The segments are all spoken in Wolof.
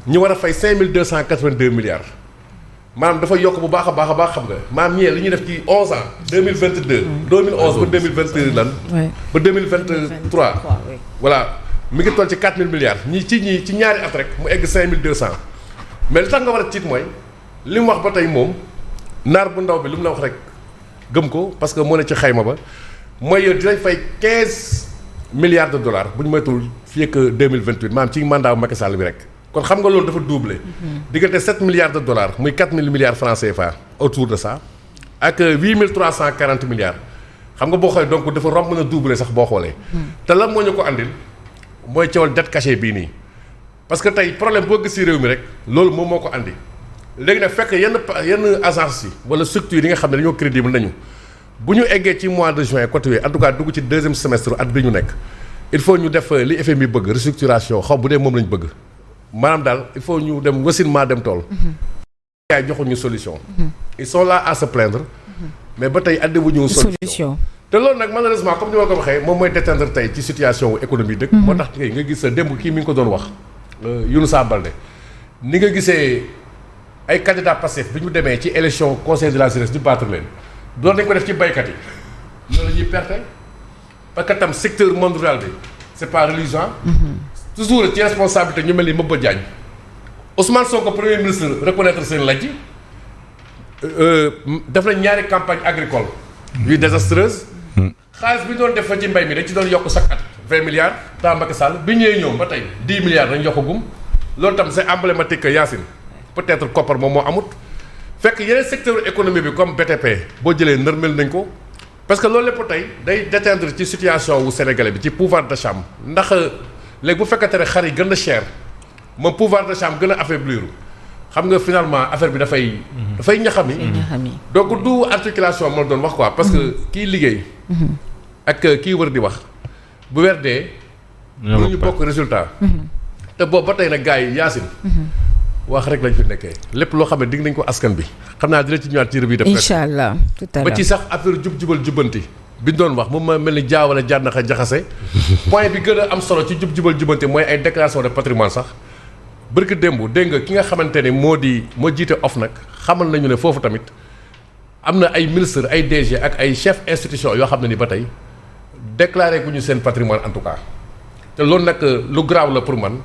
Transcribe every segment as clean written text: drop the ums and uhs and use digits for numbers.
ñu war a fay 5282 milliards maanaam dafa yokk bu baax a baax xam nga maanaam ñee li ñuy def ci 11 ans 2022. 2011 ba 2022 lan. ba 2023. voilà mi ngi toll ci 4000 milliards ñii ci ñaari at rek mu egg 5200 mais li tax nga war a tiit mooy li mu wax ba tey moom naar bu ndaw bi li mu la wax rek gëm ko parce que moo ne ci xayma ba mooy dinañ fay 15 milliards de dollars bu ñu moytuwul fii ak 2028 maanaam ci mandat Macky Sall bi rek. kon xam nga loolu dafa doublé. diggante 7 milliards de dollars muy 4000 milliards francs CFA autour de ça ak 8340 milliards xam nga boo xoolee donc dafa romb na doublé sax boo xoolee. te lan moo ñu ko andil mooy coowal dette cachée bii nii. parce que tey problème boo gis ci réew mi rek loolu moom moo ko andi léegi nag fekk yenn agence yi wala structure yi nga xam ne dañoo crédible nañu bu ñu eggee ci mois de juin côté en tout cas dugg ci deuxième semestre at bi ñu nekk il faut ñu def li FMI bëgg restructuration xaw bu dee moom lañ bëgg. maanaam daal il faut ñu dem wasinnement dem tool. yaay joxuñu solution. ils sont là à se plaindre. mais ba tey andi wuñu solution. te loolu nag malheureusement comme ni ma ko waxee moom mooy déteindre tey ci situation économie dëkk. moo tax nga gis démb kii mi ngi ko doon wax. Younoussa Baldé ni nga gisee ay candidats passifs bi ñu demee ci élection conseil de la jeunesse ñu battre leen doon nañ ko def ci baykat yi loolu la ñuy perte parce que tam secteur monde rural bi c'est pas religieux. toujours ci responsabilité ñu mel ni Maba Diagne Ousmane Sonko premier ministre reconnaître seen lajj def nañ ñaari campagne agricole yuy désastreuse xaalis bi ñu doon def fa ci mbay mi dañ ci doon yokk chaque at 20 milliards temps Macky Sall bi ñëwee ñoom ba tey 10 milliards dañ yokkagum loolu tam c'est emblématique que Yacine peut-être koppar moom moo amut fekk yeneen secteur économie bi comme BTP boo jëlee nërmel nañ ko parce que loolu lépp tey day déteindre ci situation wu sénégalais bi ci pouvoir d'achat ndax léegi bu fekkente ne xar yi gën a cher moom pouvoir d'achat gën a affaiblir xam nga finalement affaire bi dafay ñaxami donc du articulation moo doon wax quoi parce que kii liggéey ak kii wër di wax bu weer dee lu ñu bokk résultat te boobu ba tey nag gars yi Yacine wax rek lañ fi nekkee lépp loo xam ne dig nañ ko askan bi xam naa dina ci ñëwaat ci revue de presse incha allah tout à l'heure ba ci sax affaire jubal jubbanti bi ñu doon wax moom ma mel ni jaawale jànnaxa jaxase point bi gën a am solo ci jubal jubbanti mooy ay déclaration de patrimoine sax bërki démb dégg nga ki nga xamante ne moo jiite OFNAC xamal nañu ne foofu tamit am na ay ministre ay DG ak ay chef institution yoo xam ne ni ba tey déclaré gu ñu seen patrimoine en tout cas te loolu nag lu grave la pour man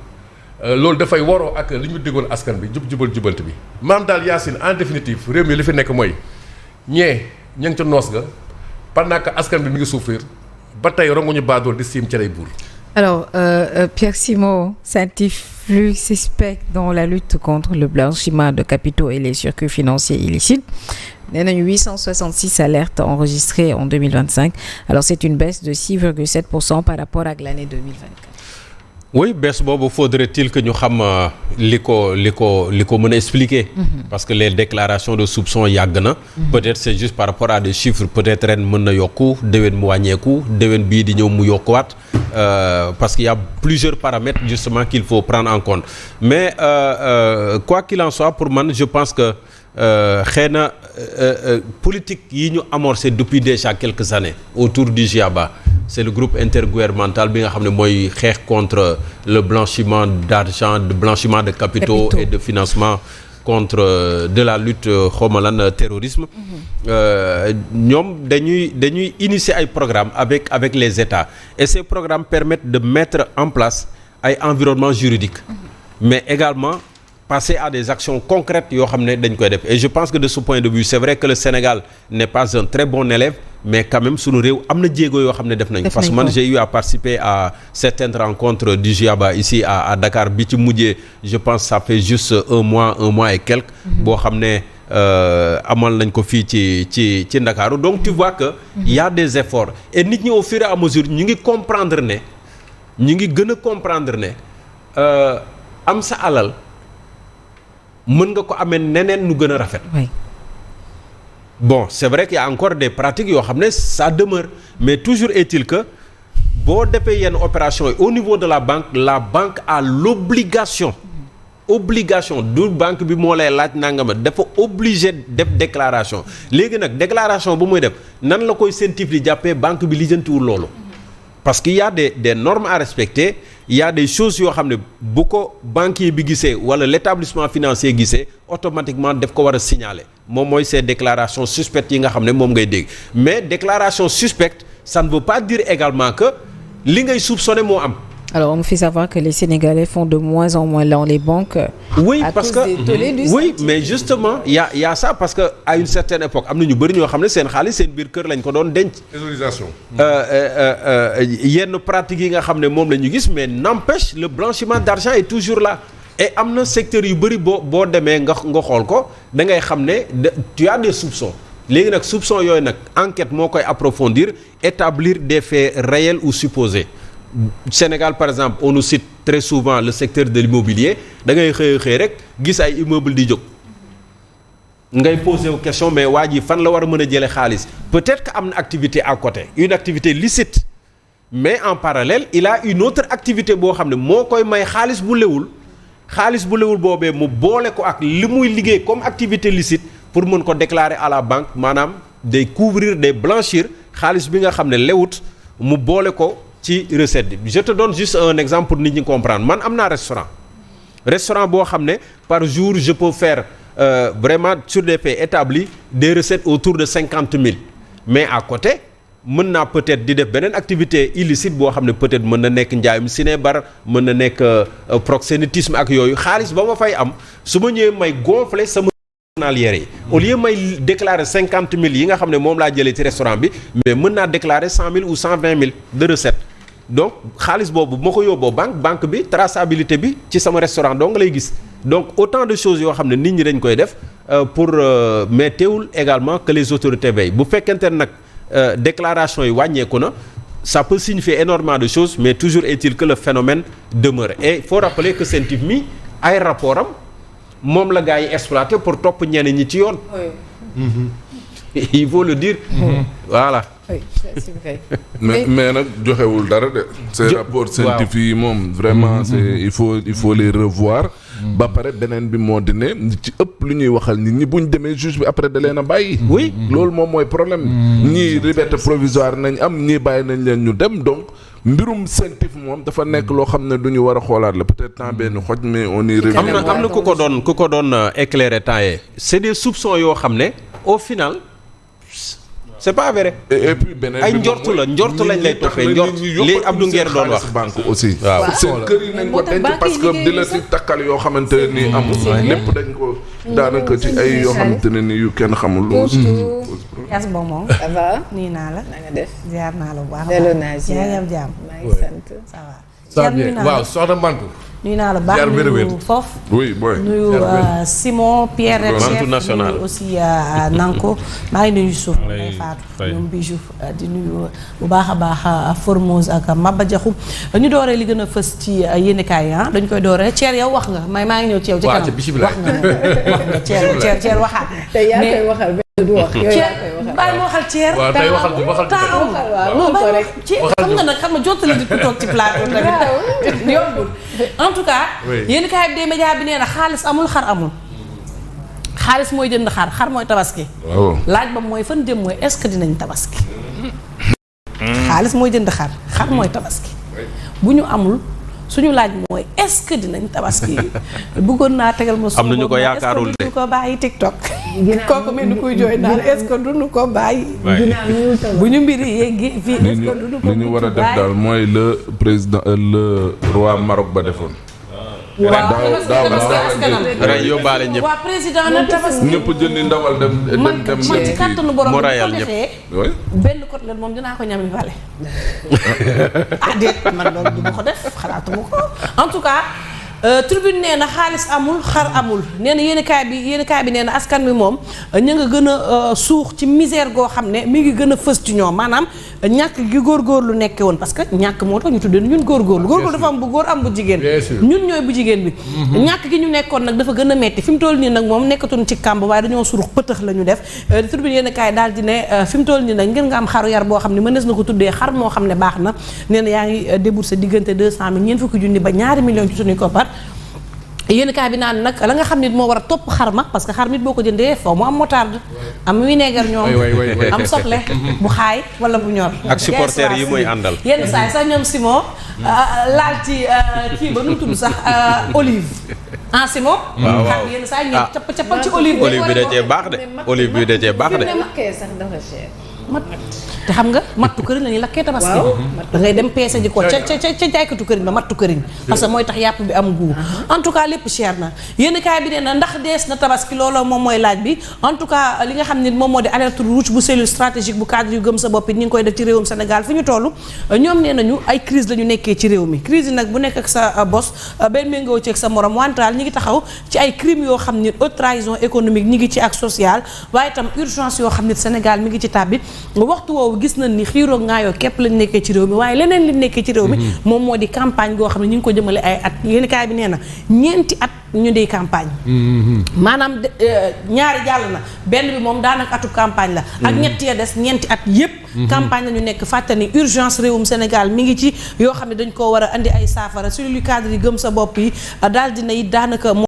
loolu dafay waroo ak li ñu déggoon askan bi jubal jubanti bi maam daal Yacine en définitive réew mi li fi nekk mooy ña ngi ca noos ga pendant que askan bi mi ngi souffrir ba tey ronguñu baadool di siim cere buur. Alors, Pierre Simon, Saint-Iflux suspect dans la lutte contre le blanchiment de capitaux et les circuits financiers illicites. Il y a 866 alertes enregistrées en 2025. Alors, c'est une baisse de 6,7% par rapport à l'année 2024. Oui, baisse boobu faudrait-il que ñu xam li ko mën a expliquer. Parce que les déclarations de soupçon yàgg na. Peut-être c'est juste par rapport à des chiffres peut-être ren mën na yokku déwén mu wàññeeku déwén bii di ñëw mu yokkuwaat parce qu'il y a plusieurs paramètres justement qu'il faut prendre en compte mais quoi qu'il en soit pour man je pense que xëy na politique yi ñu amorcé depuis déjà quelques années autour du GIABA c'est le groupe intergouvernemental bi nga xam ne mooy xeex contre le blanchiment d'argent de blanchiment de capitaux et de financement contre de la lutte xawma lan terrorisme ñoom dañuy initier ay programmes avec les États et ces programmes permettent de mettre en place ay environnement juridique mais également passer à des actions concrètes yoo xam ne dañ koy def et je pense que de ce point de vue c'est vrai que le Sénégal n'est pas un très bon élève mais quand même sunu réew am na jéego yoo xam ne def nañ parce que man j'ai eu à participer à certaines rencontres du GIABA ici à Dakar bi ci mujjee je pense ça fait juste un mois et quelques boo xam ne amal nañ ko fii ci Ndakaaru donc tu vois que il y a des efforts et nit ñi au fur et à mesure ñu ngi comprendre ne ñu ngi gën a comprendre ne am sa alal mën nga ko amee neneen nu gën a rafet. Bon c'est vrai qu'il y a encore des pratiques yoo xam ne ça demeure mais toujours est-il que boo defee yenn opération yi au niveau de la banque a l'obligation du banque bi moo lay laaj nangama dafa obligé def déclaration léegi nag déclaration bu muy def nan la koy CENTIF di jàppee banque bi lijjantiwul loolu parce qu'il y a des normes à respecter, il y a des choses yoo xam ne bu ko banquier bi gisee wala l'établissement financier gisee automatiquement daf ko war a signaler moom mooy ces déclarations suspectes yi nga xam ne moom ngay dégg mais déclaration suspecte ça ne veut pas dire également que li ngay soupçonner moo am. Alors on me fait savoir que les Sénégalais font de moins en moins dans les banques. Oui, parce que oui, centime. mais justement il y a ça parce que à une certaine époque am na ñu bëri ñoo xam ne seen xaalis seen biir kër lañ ko doon denc. Thésarisation. Yenn pratiques yi nga xam ne moom la ñu gis mais n'empêche le blanchiment d'argent est toujours là et am na secteur yu bëri boo demee nga xool ko da ngay xam ne tu as des soupçons léegi nag soupçons yooyu nag enquête moo koy approfondir établir des faits réels ou supposés. Sénégal par exemple on nous cite très souvent le secteur de l'immobilier da ngay xëy rek gis ay immeuble di jóg ngay poser wu question mais waa ji fan la war a mën a jëlee xaalis peut-être que am na activité à côté une activité licite mais en parallèle il a une autre activité boo xam ne moo koy may xaalis bu lewul boobee mu boole ko ak li muy liggéey comme activité licite pour mën ko déclarer à la banque maanaam day couvrir day blanchir xaalis bi nga xam ne lewut mu boole ko ci recette bi. Je te donne juste un exemple pour nit ñi comprendre man am naa restaurant boo xam ne par jour je peux faire vraiment sur des faits établis des recettes autour de 50 000 mais à côté mën naa peut-être di def beneen activité illicite boo xam ne peut-être mën na nekk njaayum sinébar mën na nekk proxénétisme ak yooyu xaalis ba ma fay am su ma ñëwee may gonfler sama journalière yi au lieu may déclarer 50 000 yi nga xam ne moom laa jëlee ci restaurant bi mais mën naa déclarer 100 000 ou 120 000 de recettes. Donc xaalis boobu moo ko yóbboo banque bi traçabilité bi ci sama restaurant donc lay gis donc autant de choses yoo xam ne nit ñi dañ koy def pour mais teewul également que les autorités veillent bu fekkente ne nag déclaration yi wàññeeku na ça peut signifier énormément de choses mais toujours est-il que le phénomène demeure et il faut rappeler que Sentif mi ay rapport am moom la gars yi exploité pour topp ñenn ñi ci yoon. Il faut le dire. Voilà. Oui, c'est vrai. mais nag joxewul dara de. ces rapports scientifiques yi moom vraiment c'est il faut les revoir. ba pare beneen bi moo di ne ci ëpp lu ñuy waxal nit ñi bu ñu demee juge bi après da leen a bàyyi. oui loolu moom mooy problème bi. ñii liberté provisoire nañ am ñii bàyyi nañ leen ñu dem donc mbirum scientifique moom dafa nekk loo xam ne du ñu war a xoolaat la peut-être temps benn xoj mais on y revient. am na ku ko doon éclairer temps yee. c'est des soupçons yoo xam ne au final. c'est pas vrai. et puis beneen ay njortu lañ lay toppee njort li Abdou Nguer doon wax banque aussi. waaw seen kër yi nañ ko denc parce que di la ci takkal yoo xamante ne nii amul. lépp dañ ko daanaka ci ay yoo xamante ne nii yu kenn xamul. Yas Ba moom. Ça va. nii naa la. na nga def. ziar naa la bu baax. delloo naa ziar yaa ngi am jàmm. maa ngi sant. ça va. ça bien waaw soxna Mantou. nuyu naa la baax nuyu foofu. oui boy. nuyu Simon Pierre Mantou Chef national. nuyu aussi Nanko maa ngi nuyu suuf day faatu ñoom Bijou di nuyu bu baax a baax Formose ak Maba Diakhou ñu dooree li gën a fës ci yéenekaay yi dañ koy dooree Thierre yow wax nga maa ngi ñëw ci yow ci kanam wax nga Thierre waxaat na te yaa koy waxal benn du wax yow yaa koy waxal bàyyi ma waxal Thierre waaw tey waxal non xam nga nag xam nga jottali di ko toog ci plateau tamit yombul en tout cas yéenekaay bi des médias bi nee na xaalis amul xar amul xaalis mooy jënd xar mooy tabaski. waaw laaj ba mooy fan dem mooy est-ce que dinañ tabaski. xaalis mooy jënd xar mooy tabaski. bu ñu amul suñu laaj mooy est-ce que dinañ tabaski bëggoon naa tegal ma. am na ñu ko yaakaarul de est-ce que duñu ko bàyyi TikTok. kooku mel ni kuy jooy naan est-ce que duñu ko bàyyi. bu ñu mbiri yeegi fii est-ce que duñu ko li ñu war a def daal mooy le président le roi Maroc ba defoon. rey yóbbaale ñëpp. waa président na tabaski ñëpp jëndi ndawal dem man ci kàttanu borom mu bi rayal ko ñëpp. defee benn côtelette moom dinaa ko ñami vale déet man loolu du ma ko def xalaatuma ko en tout cas tribune nee na xaalis amul xar amul nee na yéenekaay bi nee na askan wi moom ña nga gën a suux ci misère goo xam ne mi ngi gën a fës ci ñoom maanaam ñàkk gi góorgóorlu nekke woon parce que ñàkk moo tax ñu tuddee ñun góorgóorlu dafa am bu góor am bu jigéen ñun ñooy bu jigéen bi ñàkk gi ñu nekkoon nag dafa gën a metti fi mu toll nii nag moom nekkatuñ ci kàmb waaye dañoo surux pëtëx la ñu def tribune yéenekaay daal di ne fi mu toll nii nag ngir nga am xaru yar boo xam ne mënees na ko tuddee xar moo xam ne baax na nee na yaa ngi débourser diggante 200 000 ñeent fukki junni ba ñaari millions ci suñuy koppar yéen kaay bi naan nag la nga xam nit moo war a topp xar ma parce que xar nit boo ko jëndee foo mu am moutarde am vinaigre ñoom am soble bu xaay wala bu ñor ak supporters yi mooy àndal yenn saa yi sax ñoom Simon laal ci kii ba nu mu tudd sax olive Simon xam yenn saa yi ngeen cappal ci olive bi da cee baax de olive bi da cee baax de te xam nga mattu këriñ la ñuy lakkee tabaski da ngay dem peese ji ko ca jaaykatu këriñ ba mattu këriñ parce que mooy tax yàpp bi am goût en tout cas lépp cher na yéen kaay bi nee na ndax dees na tabaski looloo moom mooy laaj bi en tout cas li nga xam ne moom moo di alerte rouge bu cellule stratégique bu cadre yu gëm sa bopp it ñi ngi koy def ci réewum Sénégal fi ñu toll ñoom nee nañu ay crise la ñu nekkee ci réew mi crise yi nag bu nekk ak sa bos benn méngoo ci ak sa morom wantaal ñi ngi taxaw ci ay crimes yoo xam ne haute trahison économique ñi ngi ci ak social waaye itam urgence yoo xam ne Sénégal mi ngi ci tàbbi waxtu woowu gis nañ ni xiiroo ngaayoo képp lañ nekkee ci réew mi waaye leneen li nekkee ci réew mi moom moo di campagne goo xam ne ñu ngi ko jëmale ay at yéen kaay bi nee na ñeenti at ñu di campagne maanaam ñaari jàll na benn bi moom daanaka atub campagne la ak ñett ya des ñeenti at yépp campagne la ñu nekk fàttani urgence réewum Sénégal mi ngi ci yoo xam ne dañ koo war a andi ay saafara sur lu cadre yi gëm sa bopp yi daal dina it daanaka